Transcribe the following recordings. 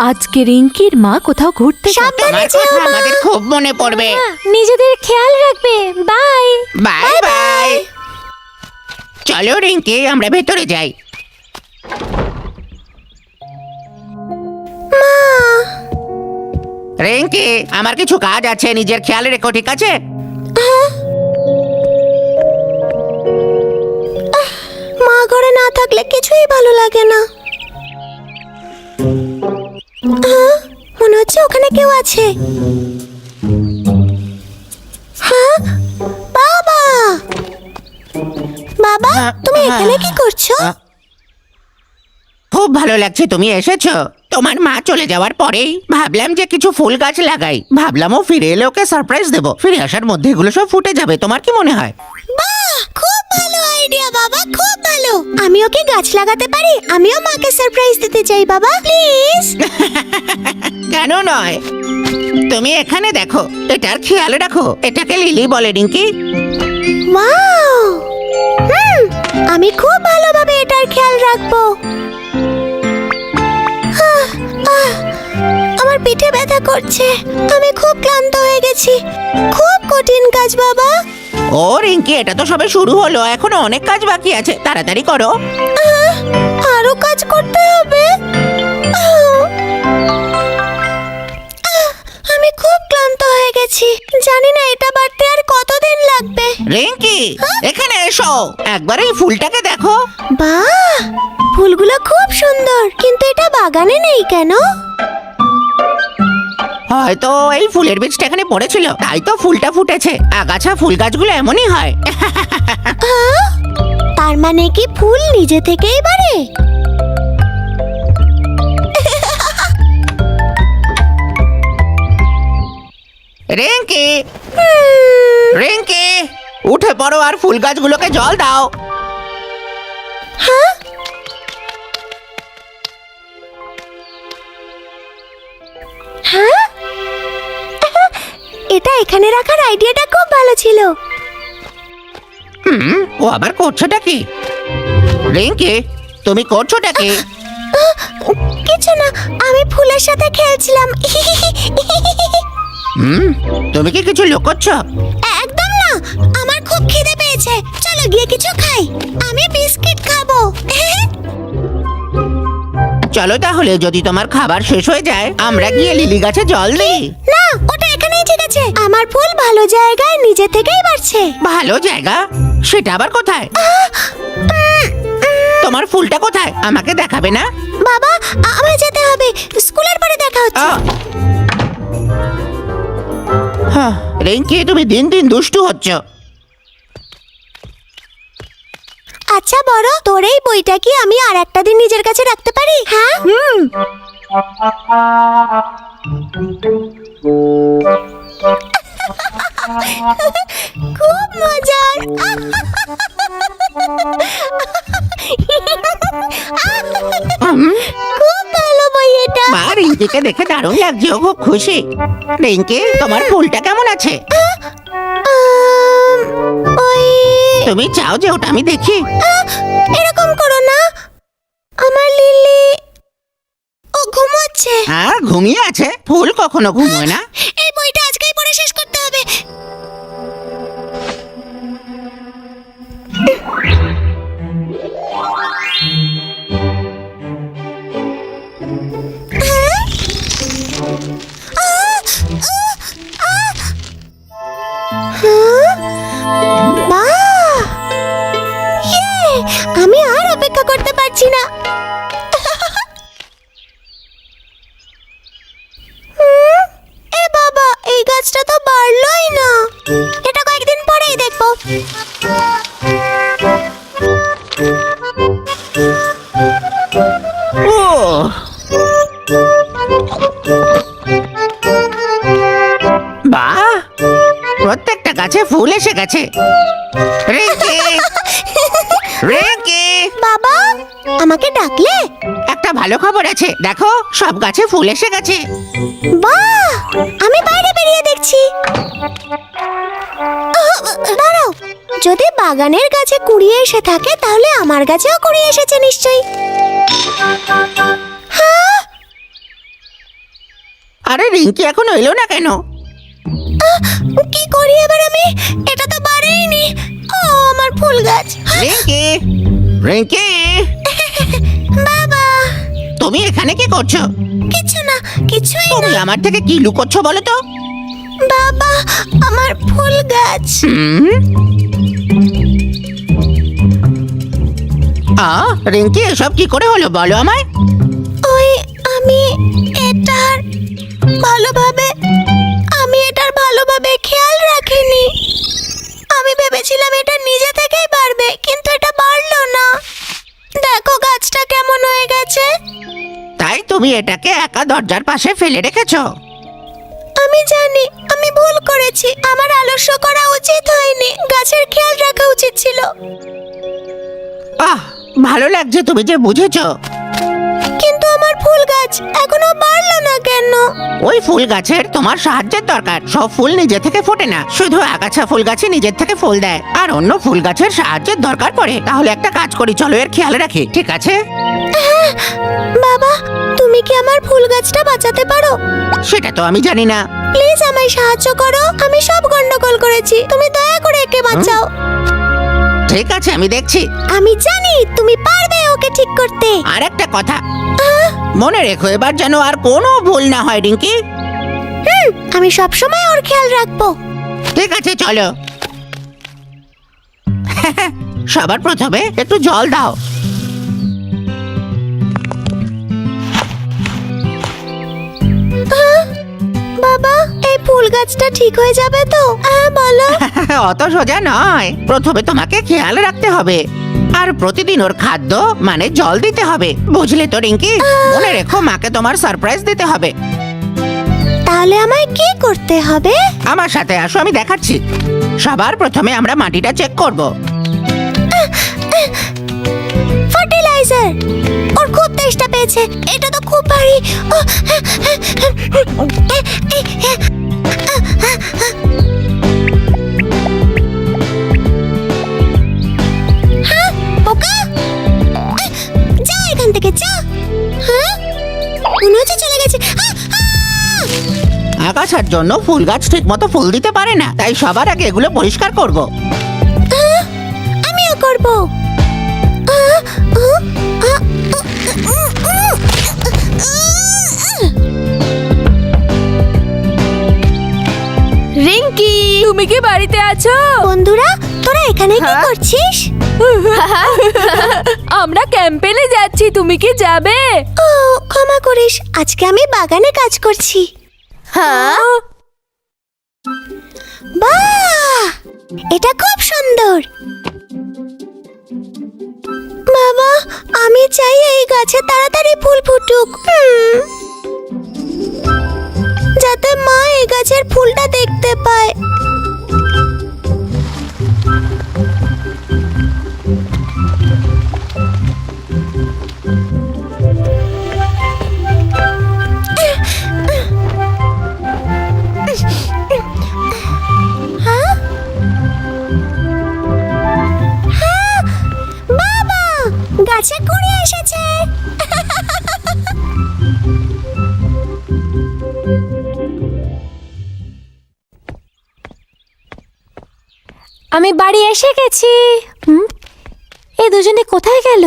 আজকে রিঙ্কির মা কোথাও ঘুরতে সাবধানে যেও মা। আমাদের খুব মনে পড়বে। নিজেদের খেয়াল রাখবে। Bye bye bye. চলো রিঙ্কি, আমরা ভেতরে যাই। রিঙ্কি, আমার কিছু কাজ আছে, নিজের খেয়াল রেখো, ঠিক আছে? মা ঘরে না থাকলে কিছুই ভালো লাগে না। মনে হচ্ছে ওখানে কেউ আছে। হ্যাঁ, বাবা বাবা, তুমি এখানে কি করছো? খুব ভালো লাগছে তুমি এসেছো। তোমার মা চলে যাওয়ার পরেই ভাবলাম যে কিছু ফুল গাছ লাগাই। ভাবলাম ও ফিরে এলে ওকে সারপ্রাইজ দেবো। ফিরে আসার মধ্যে এগুলো সব ফুটে যাবে। তোমার কি মনে হয়? বাহ, খুব ভালো আইডিয়া বাবা, খুব ভালো। আমি ওকে গাছ লাগাতে পারি। আমিও মাকে সারপ্রাইজ দিতে চাই বাবা, প্লিজ। কেন নয়? তুমি এখানে দেখো, এটার খেয়াল রাখো। এটাকে লিলি বলে রিঙ্কি। ওয়াও, আমি খুব ভালোভাবে এটার খেয়াল রাখবো। আমার পিঠে ব্যথা করছে, আমি খুব ক্লান্ত হয়ে গেছি। খুব কঠিন কাজ বাবা। ও রিঙ্কি, এটা তো সবে শুরু হলো, এখনো অনেক কাজ বাকি আছে। তাড়াতাড়ি করো। আরো কাজ করতে হবে। আমি খুব ক্লান্ত হয়ে গেছি। জানি না এটা বাড়তে আর কতদিন লাগবে। রিঙ্কি, এখানে এসো, একবার এই ফুলটাকে দেখো। বাহ, ফুলগুলো খুব সুন্দর, কিন্তু এটা বাগানে নেই কেন? হয়তো এই ফুলের বীজটা এখানে পড়েছিল, তাই তো ফুলটা ফুটেছে। আগাছা ফুল গাছগুলো এমনই হয়। তার মানে কি ফুল নিজে থেকেই বাড়ে? রিঙ্কি, রিঙ্কি, উঠে পড়ো আর ফুল গাছগুলোকে জল দাও। হ্যাঁ, এটা এখানে রাখার আইডিয়াটা খুব ভালো ছিল। ও আবার করছোটা কি? রিঙ্কি, তুমি করছোটা কি? কিছু না, আমি ফুলের সাথে খেলছিলাম। তুমি কি কিছু লুকোচ্ছ? একদম না, আমার খুব খিদে পেয়েছে। চলো গিয়ে কিছু খাই। আমি বিস্কিট খাবো। চলো তাহলে, যদি তোমার খাবার শেষ হয়ে যায় আমরা গিয়ে লিলি গাছে জল দিই। না, ওটা এখানেই ঠিক আছে। আমার ফুল ভালো জায়গায় নিজে থেকেই বাড়ছে। ভালো জায়গা? সেটা আবার কোথায়? তোমার ফুলটা কোথায়? আমাকে দেখাবে না? বাবা, আমার যেতে হবে। স্কুলের পরে দেখা হচ্ছে। রিঙ্কি, তুমি দিন দিন দুষ্টু হচ্ছ। আচ্ছা বড়, তোর এই বইটা কি আমি আর একটা দিন নিজের কাছে রাখতে পারি? হ্যাঁ। খুব মজার। খুব ভালো বই এটা। মা, রিঙ্কিকে দেখে দারুণ লাগছে, ও খুব খুশি। রিঙ্কি, তোমার ফুলটা কেমন আছে? ওই তুমি চাও যে ওটা আমি দেখি? এরকম করো না, আমার লিলি ও ঘুমোচ্ছে। ঘুমিয়ে আছে? ফুল কখনো ঘুমোয় না। এই বইটা আজকেই পড়ে শেষ করতে হবে। বাহ! ইয়ে! আমি আর অপেক্ষা করতে পারছি না। এ বাবা, এই গাছটা তো বাড়লোই না। এটা কয়েকদিন পরেই দেখবো। বাহ, প্রত্যেকটা গাছে ফুল এসে গেছে। রিঙ্কি, রিঙ্কি, বাবা, আমাকে ডাকলে? একটা ভালো খবর আছে, দেখো সব গাছে ফুল এসে গেছে। বাহ, আমি বাইরে বেরিয়ে দেখছি। দাঁড়াও, যদি বাগানের গাছে কুড়িয়ে এসে থাকে তাহলে আমার গাছেও কুড়িয়ে এসেছে নিশ্চয়ই। হ্যাঁ, আরে রিঙ্কি এখনো এলো না কেন? কি করি এবার আমি? এটা তো বাড়েইনি। ও আমার ফুল গাছ। রিঙ্কি, রিঙ্কি, বাবা, তুমি এখানে কি করছো? কিছু না, কিছুই তুমি না। আমার থেকে কি লুকোচ্ছো বলো তো? বাবা, আমার ফুল গাছ। রিঙ্কি এসব কি করে হলো বলো আমায়? ওই আমি এটার ভালোভাবে খেয়াল রাখিনি। আমি ভেবেছিলাম এটা নিজে থেকেই বাড়বে, কিন্তু এটা বাড়লো না। দেখো গাছটা কেমন হয়ে গেছে। তাই তুমি এটাকে একা দরজার পাশে ফেলে রেখেছো? আমি জানি আমি ভুল করেছি। আমার আলস্য করা উচিত হয়নি, গাছের খেয়াল রাখা উচিত ছিল। ভালো লাগছে তুমি যে বুঝেছো। কিন্তু আমার ফুল গাছ এখনো বাড়লো না কেন? ওই ফুল গাছের তোমার সাহায্যের দরকার। সব ফুল নিজে থেকে ফোটে না, শুধু আগাছা ফুল গাছে নিজের থেকে ফুল দেয়, আর অন্য ফুল গাছের সাহায্যের দরকার পড়ে। তাহলে একটা কাজ করি, চলো এর খেয়াল রাখি, ঠিক আছে? বাবা, তুমি কি আমার ফুল গাছটা বাঁচাতে পারো? সেটা তো আমি জানি না। প্লিজ আমায় সাহায্য করো। আমি সব গন্ডগোল করেছি, তুমি দয়া করে একে বাঁচাও। ঠিক আছে, আমি দেখছি। আমি জানি তুমি পারবে ওকে ঠিক করতে। আর একটা কথা মনে রেখো, এবার যেন আর কোনো ভুল না হয় রিঙ্কি। আমি সব সময় ওর খেয়াল রাখবো। ঠিক আছে, চলো। সবার প্রথমে একটু জল দাও। বাবা, এই ফুল গাছটা ঠিক হয়ে যাবে তো? বলো। অত সোজা নয়। প্রথমে তোমাকে খেয়াল রাখতে হবে, আর প্রতিদিন ওর খাদ্য মানে জল দিতে হবে, বুঝলে তো রিঙ্কি? মনে রেখো, মাকে তোমার সারপ্রাইজ দিতে হবে। তাহলে আমায় কি করতে হবে? আমার সাথে আসো, আমি দেখাচ্ছি। সবার প্রথমে আমরা মাটিটা চেক করব। ফার্টিলাইজার। ওর খুব তেষ্টা পেয়েছে। এটা তো খুব ভারী। হ্যাঁ, বোকা, যা এখান থেকে, যা। হ্যাঁ, মনে হচ্ছে চলে গেছে। আগাছার জন্য ফুল গাছ ঠিক মতো ফুল দিতে পারে না, তাই সবার আগে এগুলো পরিষ্কার করব। আমিও করব। রিঙ্কি, তুমি কি বাড়িতে আছো? বন্ধুরা, তোরা এখানে কি করছিস? আমরা ক্যাম্পেলে যাচ্ছি, তুমি কি যাবে? ও, ক্ষমা করিস, আজকে আমি বাগানে কাজ করছি। হ্যাঁ, বাহ, এটা খুব সুন্দর। বাবা, আমি চাই এই গাছে তাড়াতাড়ি ফুল ফুটুক, যাতে মা এই গাছের ফুলটা দেখতে পায়। হ্যাঁ? হ্যাঁ, বাবা, গাছে কুড়ি এসেছে। আমি বাড়ি এসে গেছি। এই দুজনে কোথায় গেল?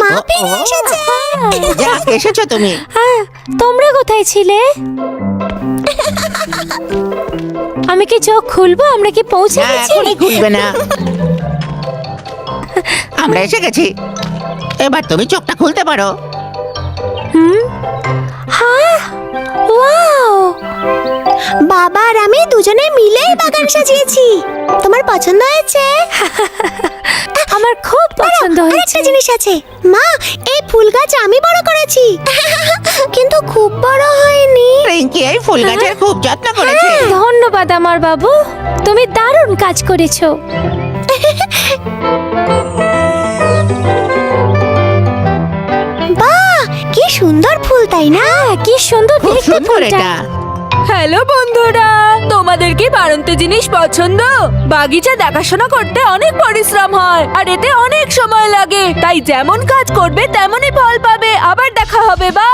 মা ফিরে এসেছে। যাক, এসেছো তুমি। হ্যাঁ, তোমরা কোথায় ছিলে? আমি কি চোখ খুলবো? আমরা কি পৌঁছে না, গেছি? এখনই খুলবে না। আমরা এসে গেছি, এবার তুমি চোখটা খুলতে পারো। হ্যাঁ, ওয়াও, বাবা আর আমি দুজনে মিলেই বাগান সাজিয়েছি। তোমার পছন্দ হয়েছে? আমার খুব পছন্দ আরেকটা হয়েছে। জিনিস আছে, মা, এই ফুল গাছ আমি বড় করেছি, কিন্তু খুব বড় হয়নি। রিঙ্কি এই ফুল গাছের খুব যত্ন করেছে। ধন্যবাদ আমার বাবু, তুমি দারুণ কাজ করেছো। বাহ, কি সুন্দর ফুল, তাই না? কি সুন্দর খুব দেখতে সুন্দর ফুলটা। এটা। হ্যালো বন্ধুরা, তোমাদের কি বাড়ন্ত জিনিস পছন্দ? বাগিচা দেখাশোনা করতে অনেক পরিশ্রম হয় আর এতে অনেক সময় লাগে, তাই যেমন কাজ করবে তেমনই ফল পাবে। আবার দেখা হবে, বা